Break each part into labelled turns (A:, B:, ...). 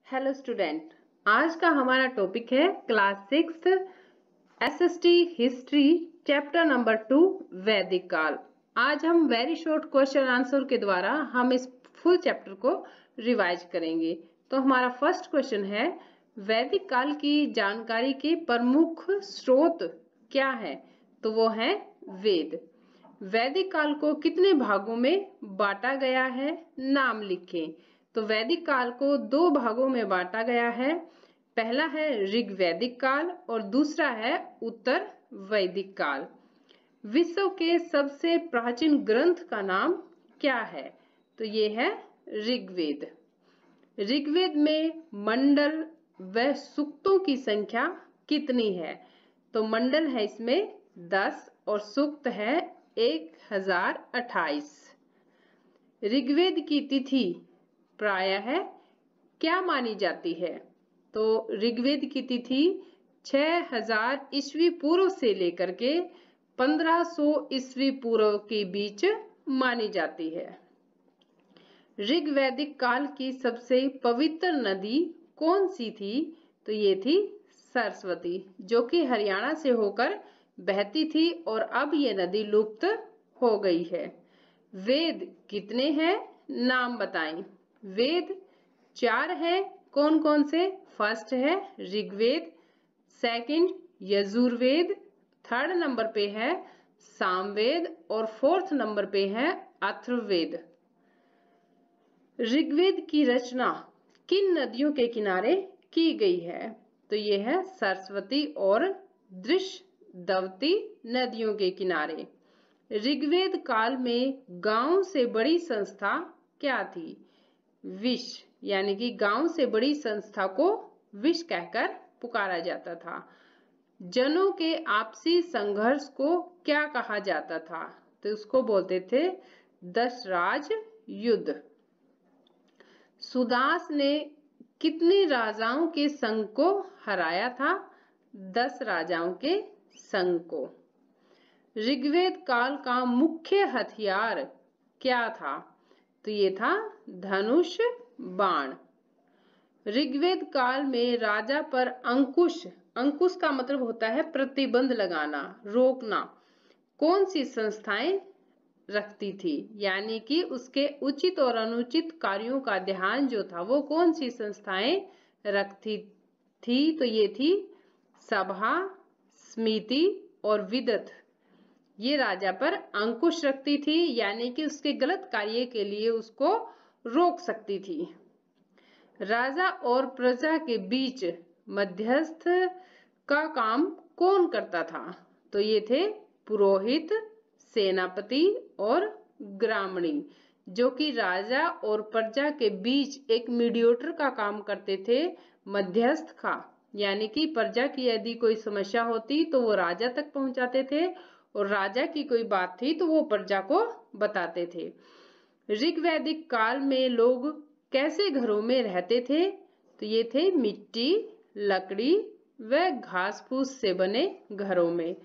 A: Hello student, आज का हमारा टॉपिक है class 6 SST history chapter number 2 वैदिक काल। आज हम वेरी शॉर्ट क्वेश्चन आंसर के द्वारा हम इस फुल चैप्टर को रिवाइज करेंगे। तो हमारा फर्स्ट क्वेश्चन है, वैदिक काल की जानकारी के प्रमुख स्रोत क्या है? तो वो है वेद। वैदिक काल को कितने भागों में बांटा गया है? नाम लिखें। तो वैदिक काल को दो भागों में बांटा गया है। पहला है ऋग्वैदिक काल और दूसरा है उत्तर वैदिक काल। विश्व के सबसे प्राचीन ग्रंथ का नाम क्या है? तो ये है ऋग्वेद। ऋग्वेद में मंडल व सूक्तों की संख्या कितनी है? तो मंडल है इसमें 10 और सूक्त है 1028। ऋग्वेद की तिथि प्रायः क्या मानी जाती है? तो ऋग्वेद की तिथि 6000 ईस्वी पूर्व से लेकर के 1500 ईस्वी पूर्व के बीच मानी जाती है। ऋग्वैदिक काल की सबसे पवित्र नदी कौन सी थी? तो ये थी सरस्वती, जो कि हरियाणा से होकर बहती थी और अब ये नदी लुप्त हो गई है। वेद कितने हैं? नाम बताएं। वेद 4 है। कौन कौन से? फर्स्ट है Rigveda, second Yajurveda, third number पे है सामवेद और फोर्थ नंबर पे है अथर्ववेद। ऋग्वेद की रचना किन नदियों के किनारे की गई है? तो ये है सरस्वती और दृशदवती नदियों के किनारे। ऋग्वेद काल में गांव से बड़ी संस्था क्या थी? विश, यानी कि गांव से बड़ी संस्था को विश कहकर पुकारा जाता था। जनों के आपसी संघर्ष को क्या कहा जाता था? तो उसको बोलते थे दशराज युद्ध। सुदास ने कितने राजाओं के संघ को हराया था? 10 राजाओं के संघ को। ऋग्वेद काल का मुख्य हथियार क्या था? तो ये था धनुष बाण। ऋग्वेद काल में राजा पर अंकुश, अंकुश का मतलब होता है प्रतिबंध लगाना, रोकना, कौन सी संस्थाएं रखती थी? यानी कि उसके उचित और अनुचित कार्यों का ध्यान जो था वो कौन सी संस्थाएं रखती थी? तो ये थी सभा, समिति और विदत। ये राजा पर अंकुश रखती थी, यानी कि उसके गलत कार्य के लिए उसको रोक सकती थी। राजा और प्रजा के बीच मध्यस्थ का काम कौन करता था? तो ये थे पुरोहित, सेनापति और ग्रामणी, जो कि राजा और प्रजा के बीच एक मीडिएटर का काम करते थे, मध्यस्थ का। यानी कि प्रजा की यदि कोई समस्या होती तो वो राजा तक पहुंचाते थे और राजा की कोई बात थी तो वो प्रजा को बताते थे। ऋग्वैदिक काल में लोग कैसे घरों में रहते थे? तो ये थे मिट्टी, लकड़ी व घास फूस से बने घरों में।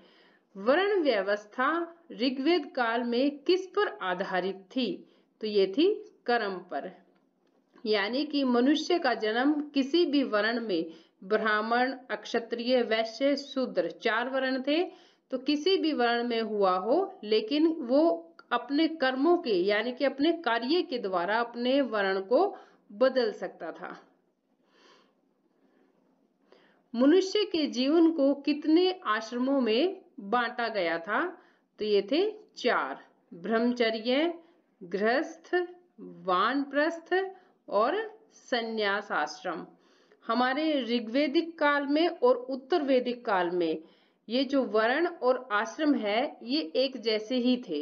A: वर्ण व्यवस्था ऋग्वेद काल में किस पर आधारित थी? तो ये थी कर्म पर। यानी कि मनुष्य का जन्म किसी भी वर्ण में, ब्राह्मण, क्षत्रिय, वैश्य, शूद्र 4 वर्ण थे, तो किसी भी वर्ण में हुआ हो, लेकिन वो अपने कर्मों के यानी कि अपने कार्य के द्वारा अपने वर्ण को बदल सकता था। मनुष्य के जीवन को कितने आश्रमों में बांटा गया था? तो ये थे 4, ब्रह्मचर्य, गृहस्थ, वानप्रस्थ और संन्यास आश्रम। हमारे ऋग्वैदिक काल में और उत्तर वैदिक काल में ये जो वर्ण और आश्रम है ये एक जैसे ही थे।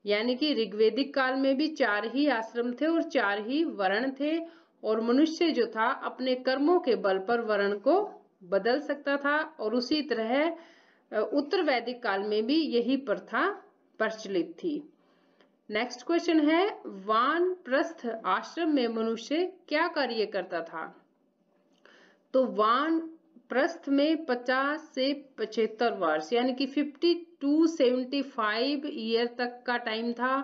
A: यानी कि ऋग्वैदिक काल में भी 4 ही आश्रम थे और 4 ही वर्ण थे, और मनुष्य जो था अपने कर्मों के बल पर वर्ण को बदल सकता था। और उसी तरह उत्तर वैदिक काल में भी यही प्रथा प्रचलित थी। नेक्स्ट क्वेश्चन है, वानप्रस्थ आश्रम में मनुष्य क्या कार्य करता था? तो वानप्रस्थ में 50 से 75 वर्ष यानी कि 50 to 75 ईयर तक का टाइम था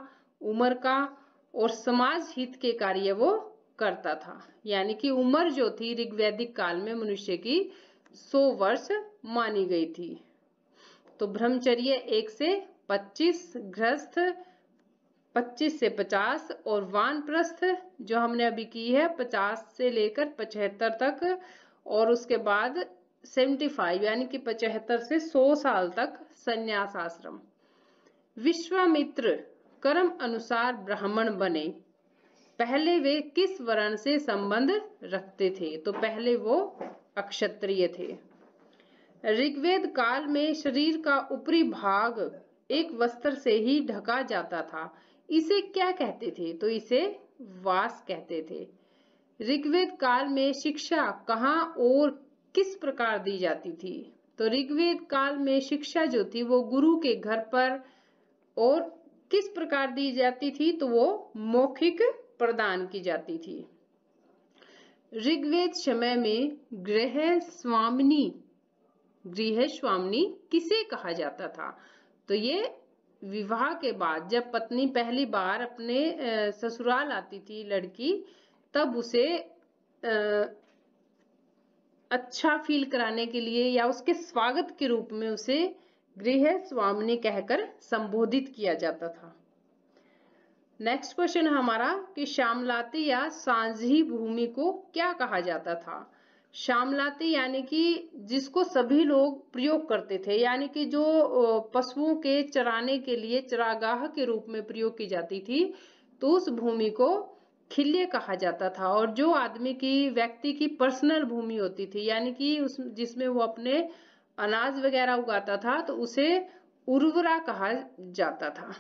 A: उम्र का, और समाज हित के कार्य वो करता था। यानी कि उम्र जो थी ऋग्वैदिक काल में मनुष्य की 100 वर्ष मानी गई थी। तो ब्रह्मचर्य 1 से 25, गृहस्थ 25 से 50 और वानप्रस्थ जो हमने अभी की है 50 से लेकर 75 तक, और उसके बाद 75 यानी कि 75 से 100 साल तक संन्यास आश्रम। विश्वामित्र कर्म अनुसार ब्राह्मण बने। पहले वे किस वर्ण से संबंध रखते थे? तो पहले वो अक्षत्रिय थे। ऋग्वेद काल में शरीर का ऊपरी भाग एक वस्त्र से ही ढका जाता था, इसे क्या कहते थे? तो इसे वास कहते थे। ऋग्वेद काल में शिक्षा कहाँ और किस प्रकार दी जाती थी? तो ऋग्वेद काल में शिक्षा जो थी वो गुरु के घर पर और किस प्रकार दी जाती थी? तो वो मौखिक प्रदान की जाती थी। ऋग्वेद समय में गृह स्वामिनी किसे कहा जाता था? तो ये विवाह के बाद जब पत्नी पहली बार अपने ससुराल आती थी लड़की, तब उसे अच्छा फील कराने के लिए या उसके स्वागत के रूप में उसे गृह स्वामिनी कहकर संबोधित किया जाता था। नेक्स्ट क्वेश्चन हमारा कि श्यामलाती या सांझी भूमि को क्या कहा जाता था? श्यामलाती यानी कि जिसको सभी लोग प्रयोग करते थे, यानी कि जो पशुओं के चराने के लिए चरागाह के रूप में प्रयोग की जाती थी, तो उस भूमि को खिल्य कहा जाता था। और जो आदमी की व्यक्ति की पर्सनल भूमि होती थी, यानी कि उस जिसमें वो अपने अनाज वगैरह उगाता था, तो उसे उर्वरा कहा जाता था।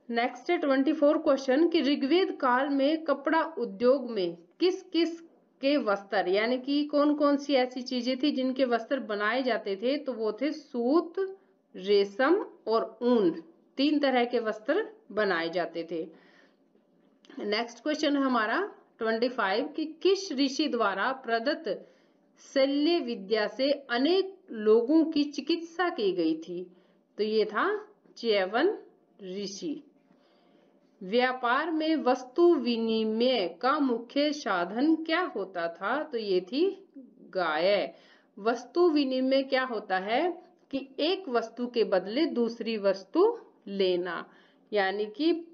A: नेक्स्ट 24 क्वेश्चन कि ऋग्वेद काल में कपड़ा उद्योग में किस किस के वस्त्र, यानी कि कौन कौन सी ऐसी चीजें थी जिनके वस्त्र बनाए जाते थे? तो वो थे सूत, रेशम और ऊन। 3 तरह के वस्त्र बनाए जाते थे। नेक्स्ट क्वेश्चन हमारा 25 कि किस ऋषि द्वारा प्रदत्त शल्य विद्या से अनेक लोगों की चिकित्सा की गई थी? तो ये था च्यवन ऋषि। व्यापार में वस्तु विनिमय का मुख्य साधन क्या होता था? तो ये थी गाय। वस्तु विनिमय क्या होता है कि एक वस्तु के बदले दूसरी वस्तु लेना। यानी कि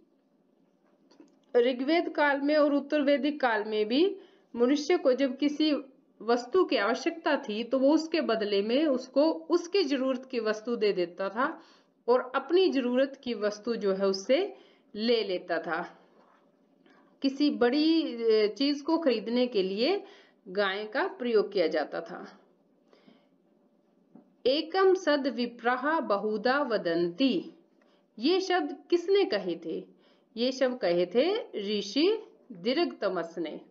A: ऋग्वेद काल में और उत्तर वैदिक काल में भी मनुष्य को जब किसी वस्तु की आवश्यकता थी तो वो उसके बदले में उसको उसकी जरूरत की वस्तु दे देता था और अपनी जरूरत की वस्तु जो है उससे ले लेता था। किसी बड़ी चीज को खरीदने के लिए गाय का प्रयोग किया जाता था। एकम सद विप्रहा बहुधा वदंती, ये शब्द किसने कहे थे? ये शब्द कहे थे ऋषि दीर्घतमस ने,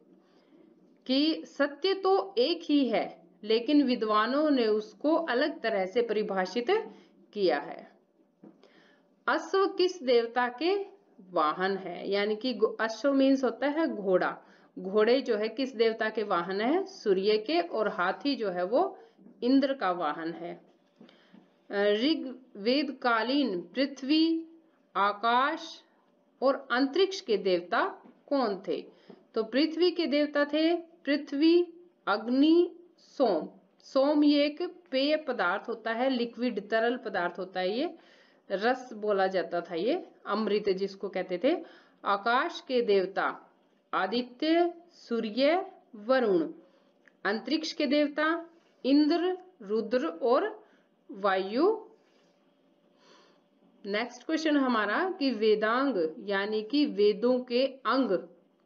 A: कि सत्य तो एक ही है लेकिन विद्वानों ने उसको अलग तरह से परिभाषित किया है। अश्व किस देवता के वाहन है? यानी कि अश्व मीन्स होता है घोड़ा। घोड़े जो है किस देवता के वाहन है? सूर्य के। और हाथी जो है वो इंद्र का वाहन है। ऋग्वेद कालीन पृथ्वी, आकाश और अंतरिक्ष के देवता कौन थे? तो पृथ्वी के देवता थे पृथ्वी, अग्नि, सोम। सोम ये एक पेय पदार्थ होता है, लिक्विड तरल पदार्थ होता है, ये रस बोला जाता था, ये अमृत जिसको कहते थे। आकाश के देवता आदित्य, सूर्य, वरुण। अंतरिक्ष के देवता इंद्र, रुद्र और वायु। नेक्स्ट क्वेश्चन हमारा कि वेदांग यानी कि वेदों के अंग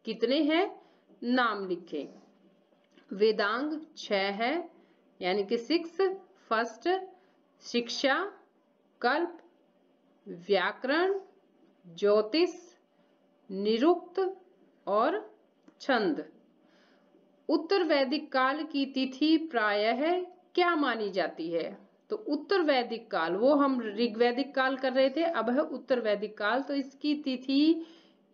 A: कितने हैं? नाम लिखें। वेदांग 6 है, यानी कि 6। फर्स्ट शिक्षा, कल्प, व्याकरण, ज्योतिष, निरुक्त और छंद। उत्तर वैदिक काल की तिथि प्रायः क्या मानी जाती है? तो उत्तर वैदिक काल, वो हम ऋग्वैदिक काल कर रहे थे, अब है उत्तर वैदिक काल। तो इसकी तिथि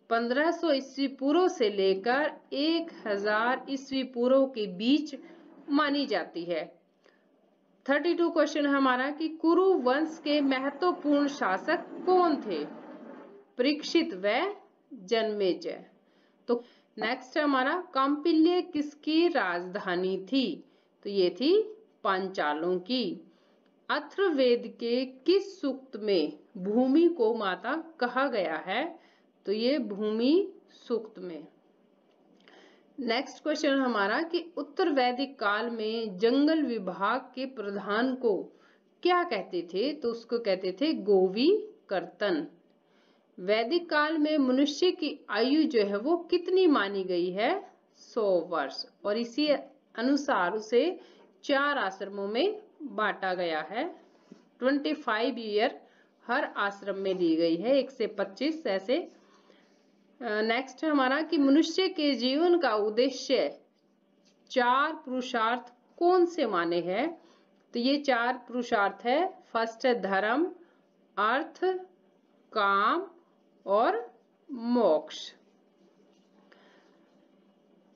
A: 1500 ईस्वी पूर्व से लेकर 1000 ईस्वी पूर्व के बीच मानी जाती है। 32 क्वेश्चन हमारा कि कुरु वंश के महत्वपूर्ण शासक कौन थे? परीक्षित व जन्मेजय। तो नेक्स्ट है हमारा कौंपिल्य किसकी राजधानी थी? तो ये थी पांचालों की। अथर्ववेद के किस सूक्त में भूमि को माता कहा गया है? तो ये भूमि सूक्त में। नेक्स्ट क्वेश्चन हमारा कि उत्तर वैदिक काल में जंगल विभाग के प्रधान को क्या कहते थे? तो उसको कहते थे गोवी कर्तन। वैदिक काल में मनुष्य की आयु जो है वो कितनी मानी गई है? 100 वर्ष। और इसी अनुसार उसे 4 आश्रमों में बांटा गया है। 25 ईयर हर आश्रम में दी गई है, 1 से 25 ऐसे। नेक्स्ट है हमारा कि मनुष्य के जीवन का उद्देश्य 4 पुरुषार्थ कौन से माने हैं? तो ये 4 पुरुषार्थ है। फर्स्ट है धर्म, अर्थ, काम और मोक्ष।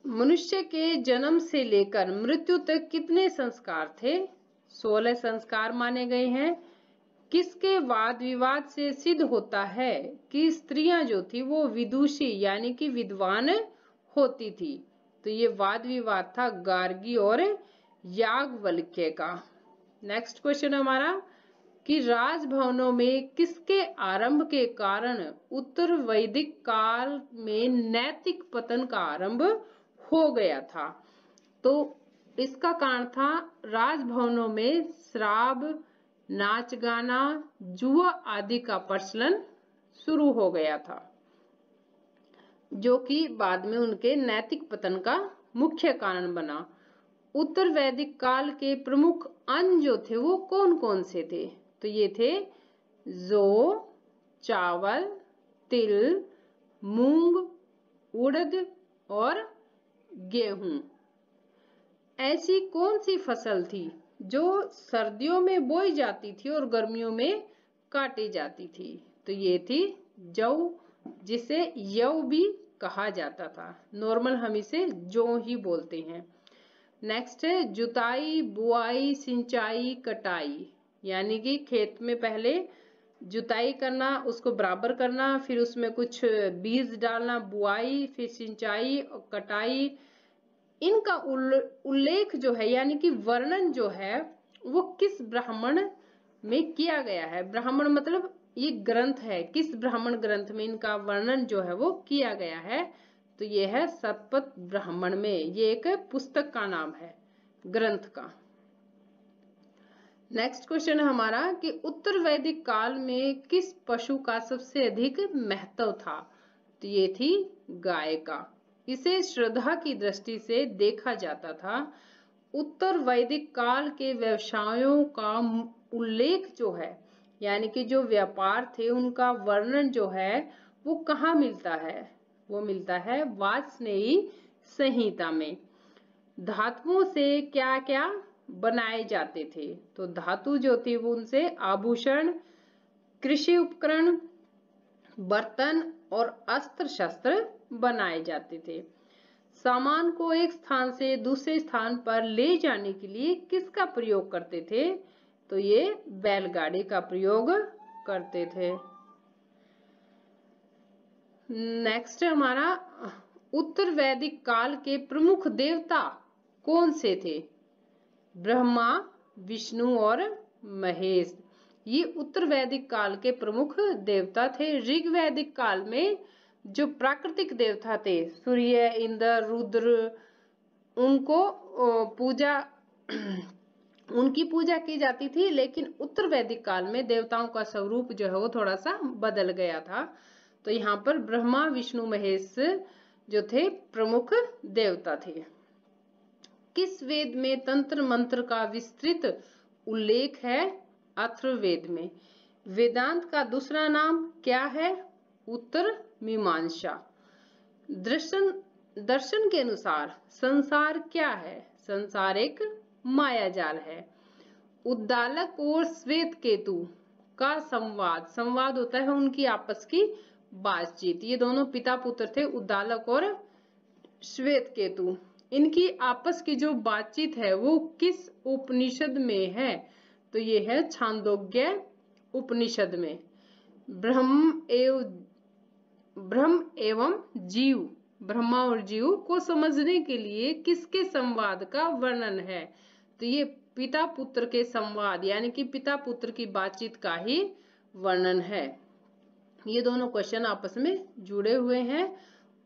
A: मनुष्य के जन्म से लेकर मृत्यु तक कितने संस्कार थे? 16 संस्कार माने गए हैं। किसके वाद विवाद से सिद्ध होता है कि स्त्रियां जो थी वो विदुषी यानी कि विद्वान होती थी? तो ये वाद विवाद था गार्गी और याज्ञवल्क्य का। नेक्स्ट क्वेश्चन हमारा कि राजभवनों में किसके आरंभ के कारण उत्तर वैदिक काल में नैतिक पतन का आरंभ हो गया था? तो इसका कारण था राजभवनों में श्राप, नाच गाना, जुआ आदि का प्रचलन शुरू हो गया था, जो कि बाद में उनके नैतिक पतन का मुख्य कारण बना। उत्तर वैदिक काल के प्रमुख अन्न जो थे वो कौन कौन से थे? तो ये थे जौ, चावल, तिल, मूंग, उड़द और गेहूं। ऐसी कौन सी फसल थी जो सर्दियों में बोई जाती थी और गर्मियों में काटी जाती थी? तो ये थी जौ, जिसे यव भी कहा जाता था। नॉर्मल हम इसे जौ ही बोलते हैं। नेक्स्ट है जुताई, बुआई, सिंचाई, कटाई। यानी कि खेत में पहले जुताई करना, उसको बराबर करना, फिर उसमें कुछ बीज डालना, बुआई, फिर सिंचाई और कटाई। इनका उल्लेख जो है यानी कि वर्णन जो है वो किस ब्राह्मण में किया गया है? ब्राह्मण मतलब ये ग्रंथ है, किस ब्राह्मण ग्रंथ में इनका वर्णन जो है वो किया गया है? तो ये है शतपथ ब्राह्मण में। ये एक पुस्तक का नाम है, ग्रंथ का। नेक्स्ट क्वेश्चन है हमारा कि उत्तर वैदिक काल में किस पशु का सबसे अधिक महत्व था? तो ये थी गाय का। इसे श्रद्धा की दृष्टि से देखा जाता था। उत्तर वैदिक काल के व्यवसायों का उल्लेख जो है यानी कि जो व्यापार थे उनका वर्णन जो है वो कहाँ मिलता है? वो मिलता है वाजस्नेयी संहिता में। धातुओं से क्या क्या बनाए जाते थे? तो धातु जो थी वो उनसे आभूषण, कृषि उपकरण, बर्तन और अस्त्र शस्त्र बनाए जाते थे। सामान को एक स्थान से दूसरे स्थान पर ले जाने के लिए किसका प्रयोग करते थे? तो ये बैलगाड़ी का प्रयोग करते थे। नेक्स्ट हमारा उत्तर वैदिक काल के प्रमुख देवता कौन से थे? ब्रह्मा, विष्णु और महेश। ये उत्तर वैदिक काल के प्रमुख देवता थे। ऋग वैदिक काल में जो प्राकृतिक देवता थे सूर्य, इंद्र, रुद्र, उनको पूजा उनकी पूजा की जाती थी। लेकिन उत्तर वैदिक काल में देवताओं का स्वरूप जो है वो थोड़ा सा बदल गया था। तो यहाँ पर ब्रह्मा, विष्णु, महेश जो थे प्रमुख देवता थे। किस वेद में तंत्र मंत्र का विस्तृत उल्लेख है? अथर्ववेद में। वेदांत का दूसरा नाम क्या है? उत्तर मीमांसा। दर्शन के अनुसार संसार क्या है? संसार एक मायाजाल है। उद्दालक और श्वेत केतु का संवाद होता है उनकी आपस की बातचीत। ये दोनों पिता पुत्र थे, उद्दालक और श्वेत केतु। इनकी आपस की जो बातचीत है वो किस उपनिषद में है? तो ये है छांदोग्य उपनिषद में। ब्रह्म एवं जीव ब्रह्मा और जीव को समझने के लिए किसके संवाद का वर्णन है? तो ये पिता पुत्र के संवाद यानी कि पिता पुत्र की बातचीत का ही वर्णन है। ये दोनों क्वेश्चन आपस में जुड़े हुए हैं।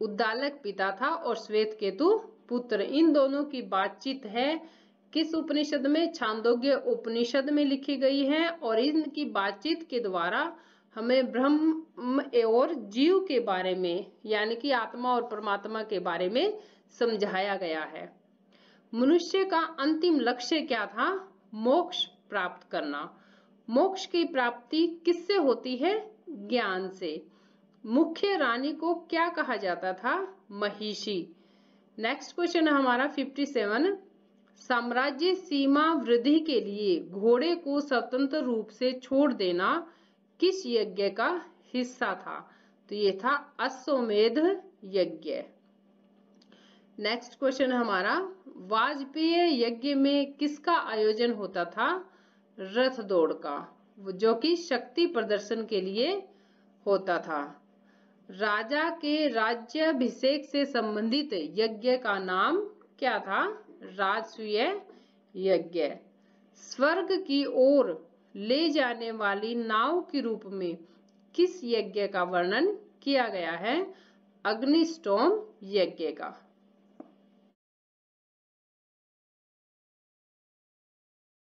A: उद्दालक पिता था और श्वेत केतु पुत्र, इन दोनों की बातचीत है किस उपनिषद में? छांदोग्य उपनिषद में लिखी गई है और इनकी बातचीत के द्वारा हमें ब्रह्म और जीव के बारे में यानी कि आत्मा और परमात्मा के बारे में समझाया गया है। मनुष्य का अंतिम लक्ष्य क्या था? मोक्ष प्राप्त करना। मोक्ष की प्राप्ति किससे होती है? ज्ञान से। मुख्य रानी को क्या कहा जाता था? महिषी। नेक्स्ट क्वेश्चन है हमारा 57। साम्राज्य सीमा वृद्धि के लिए घोड़े को स्वतंत्र रूप से छोड़ देना किस यज्ञ का हिस्सा था? तो ये था अश्वमेध यज्ञ। नेक्स्ट क्वेश्चन है हमारा वाजपेयी यज्ञ में किसका आयोजन होता था? रथ दौड़ का, जो कि शक्ति प्रदर्शन के लिए होता था। राजा के राज्याभिषेक से संबंधित यज्ञ का नाम क्या था? राजसूय यज्ञ। स्वर्ग की ओर ले जाने वाली नाव के रूप में किस यज्ञ का वर्णन किया गया है? अग्निष्टोम यज्ञ का।